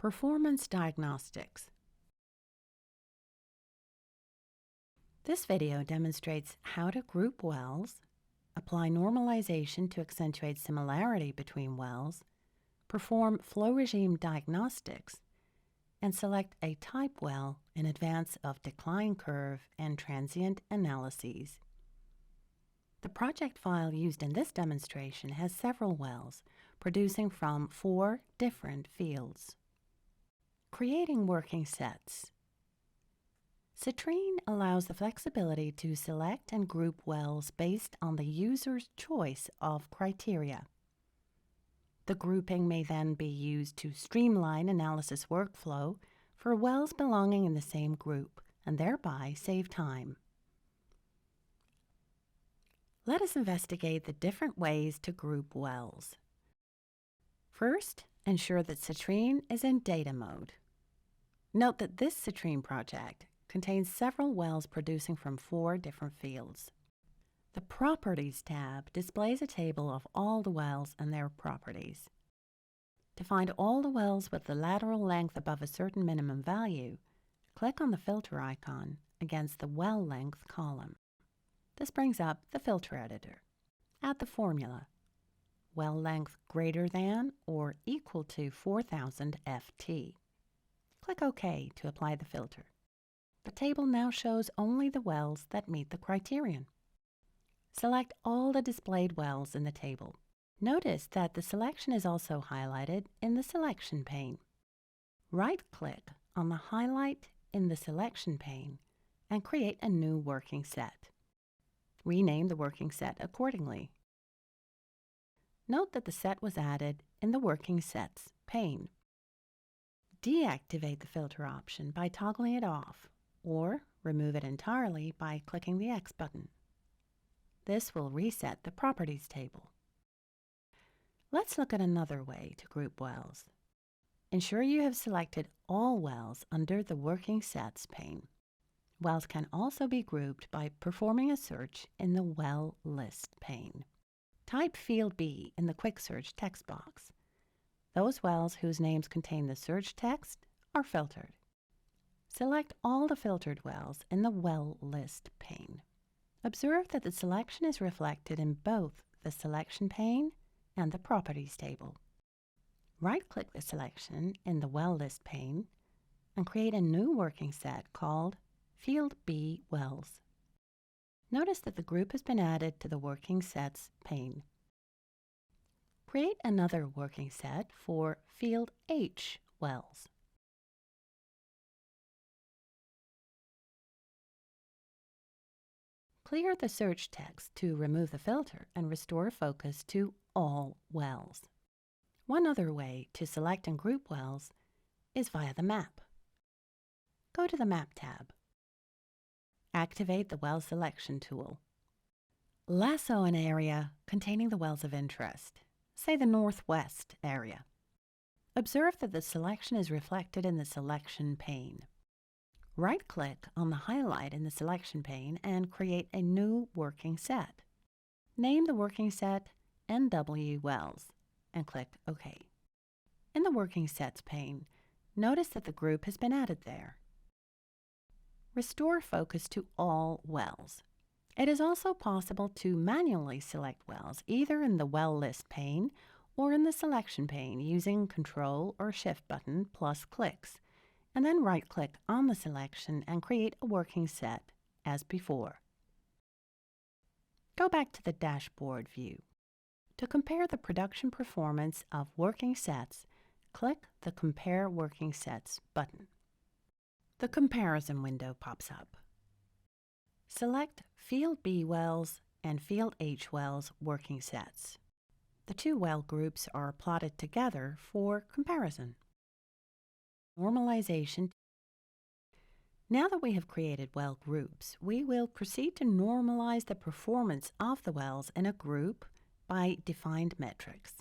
Performance Diagnostics. This video demonstrates how to group wells, apply normalization to accentuate similarity between wells, perform flow regime diagnostics, and select a type well in advance of decline curve and transient analyses. The project file used in this demonstration has several wells producing from 4 different fields. Creating working sets. Citrine allows the flexibility to select and group wells based on the user's choice of criteria. The grouping may then be used to streamline analysis workflow for wells belonging in the same group and thereby save time. Let us investigate the different ways to group wells. First, ensure that Citrine is in data mode. Note that this Citrine project contains several wells producing from 4 different fields. The Properties tab displays a table of all the wells and their properties. To find all the wells with the lateral length above a certain minimum value, click on the filter icon against the well length column. This brings up the filter editor. Add the formula: well length greater than or equal to 4000 FT. Click OK to apply the filter. The table now shows only the wells that meet the criterion. Select all the displayed wells in the table. Notice that the selection is also highlighted in the selection pane. Right-click on the highlight in the selection pane and create a new working set. Rename the working set accordingly. Note that the set was added in the Working Sets pane. Deactivate the filter option by toggling it off, or remove it entirely by clicking the X button. This will reset the Properties table. Let's look at another way to group wells. Ensure you have selected all wells under the Working Sets pane. Wells can also be grouped by performing a search in the Well List pane. Type Field B in the Quick Search text box. Those wells whose names contain the search text are filtered. Select all the filtered wells in the Well List pane. Observe that the selection is reflected in both the Selection pane and the Properties table. Right-click the selection in the Well List pane and create a new working set called Field B Wells. Notice that the group has been added to the Working Sets pane. Create another working set for Field H wells. Clear the search text to remove the filter and restore focus to all wells. One other way to select and group wells is via the map. Go to the Map tab. Activate the Well Selection tool. Lasso an area containing the wells of interest, say the Northwest area. Observe that the selection is reflected in the Selection pane. Right-click on the highlight in the Selection pane and create a new working set. Name the working set NW Wells and click OK. In the Working Sets pane, notice that the group has been added there. Restore focus to all wells. It is also possible to manually select wells either in the Well List pane or in the Selection pane using Control or Shift button plus clicks, and then right-click on the selection and create a working set as before. Go back to the dashboard view. To compare the production performance of working sets, click the Compare Working Sets button. The comparison window pops up. Select Field B wells and Field H wells working sets. The 2 well groups are plotted together for comparison. Normalization. Now that we have created well groups, we will proceed to normalize the performance of the wells in a group by defined metrics.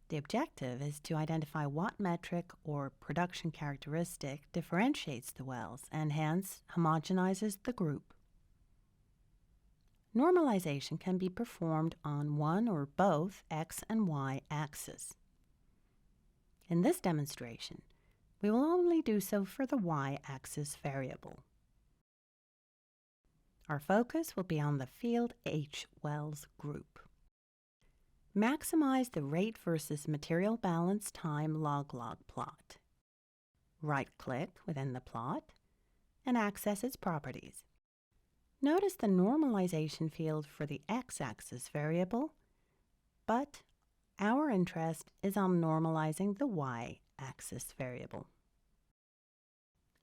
The objective is to identify what metric or production characteristic differentiates the wells and hence homogenizes the group. Normalization can be performed on one or both X and Y axes. In this demonstration, we will only do so for the y-axis variable. Our focus will be on the field H wells group. Maximize the rate versus material balance time log-log plot. Right-click within the plot and access its properties. Notice the normalization field for the x-axis variable, but our interest is on normalizing the y-axis variable.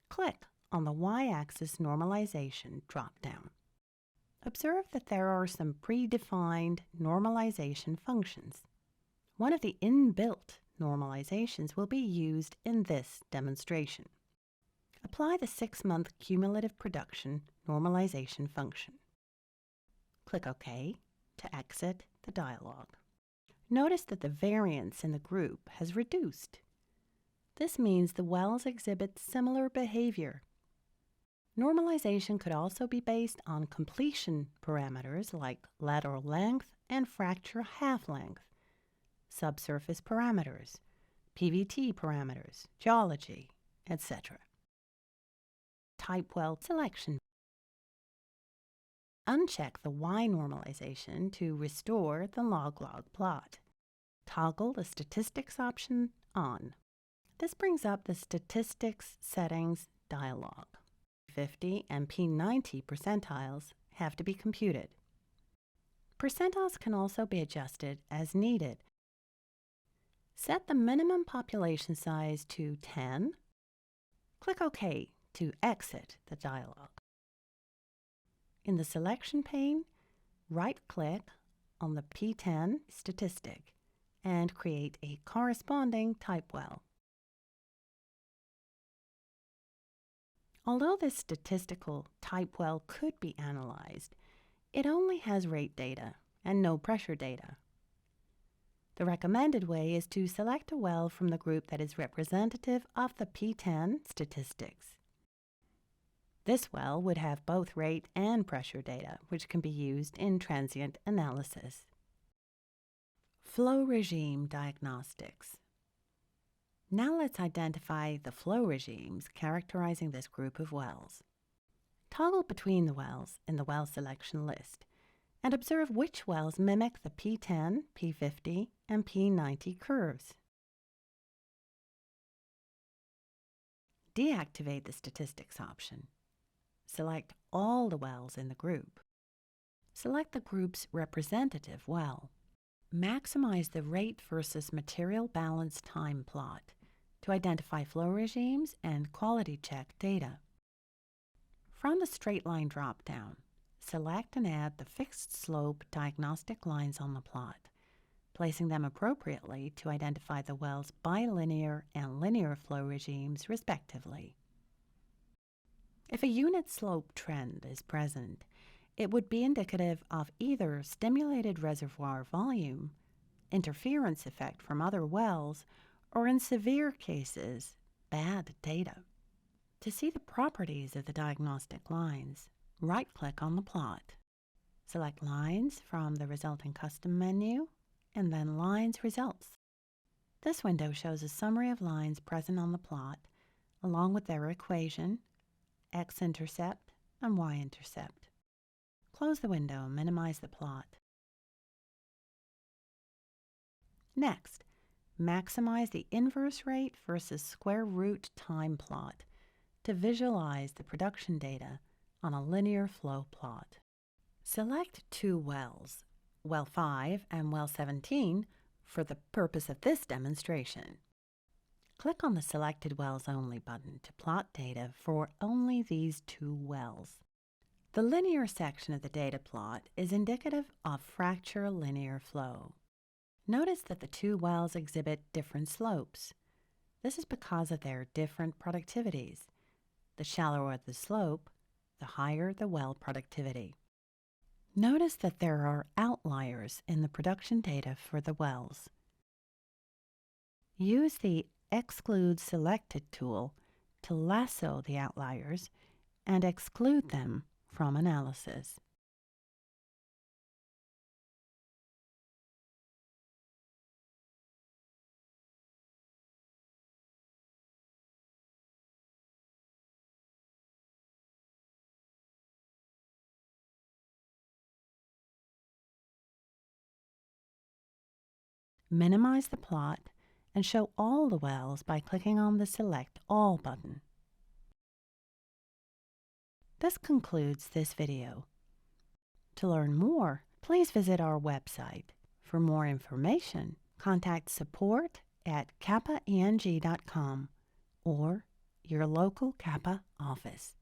Click on the y-axis normalization drop-down. Observe that there are some predefined normalization functions. One of the inbuilt normalizations will be used in this demonstration. Apply the 6-month cumulative production normalization function. Click OK to exit the dialog. Notice that the variance in the group has reduced. This means the wells exhibit similar behavior. Normalization could also be based on completion parameters like lateral length and fracture half-length, subsurface parameters, PVT parameters, geology, etc. Type well selection. Uncheck the Y normalization to restore the log-log plot. Toggle the Statistics option on. This brings up the Statistics Settings dialog. P50 and P90 percentiles have to be computed. Percentiles can also be adjusted as needed. Set the minimum population size to 10. Click OK to exit the dialog. In the selection pane, right-click on the P10 statistic and create a corresponding type well. Although this statistical type well could be analyzed, it only has rate data and no pressure data. The recommended way is to select a well from the group that is representative of the P10 statistics. This well would have both rate and pressure data, which can be used in transient analysis. Flow regime diagnostics. Now let's identify the flow regimes characterizing this group of wells. Toggle between the wells in the well selection list and observe which wells mimic the P10, P50, and P90 curves. Deactivate the Statistics option. Select all the wells in the group. Select the group's representative well. Maximize the rate versus material balance time plot to identify flow regimes and quality check data. From the straight line drop-down, select and add the fixed slope diagnostic lines on the plot, placing them appropriately to identify the well's bilinear and linear flow regimes respectively. If a unit slope trend is present, it would be indicative of either stimulated reservoir volume, interference effect from other wells, or in severe cases, bad data. To see the properties of the diagnostic lines, right-click on the plot. Select Lines from the resulting custom menu, and then Lines Results. This window shows a summary of lines present on the plot, along with their equation, x-intercept, and y-intercept. Close the window and minimize the plot. Next, maximize the inverse rate versus square root time plot to visualize the production data on a linear flow plot. Select two wells, well 5 and well 17, for the purpose of this demonstration. Click on the Selected Wells Only button to plot data for only these two wells. The linear section of the data plot is indicative of fracture linear flow. Notice that the two wells exhibit different slopes. This is because of their different productivities. The shallower the slope, the higher the well productivity. Notice that there are outliers in the production data for the wells. Use the Exclude Selected tool to lasso the outliers and exclude them from analysis. Minimize the plot and show all the wells by clicking on the Select All button. This concludes this video. To learn more, please visit our website. For more information, contact support@kappaeng.com or your local KAPPA office.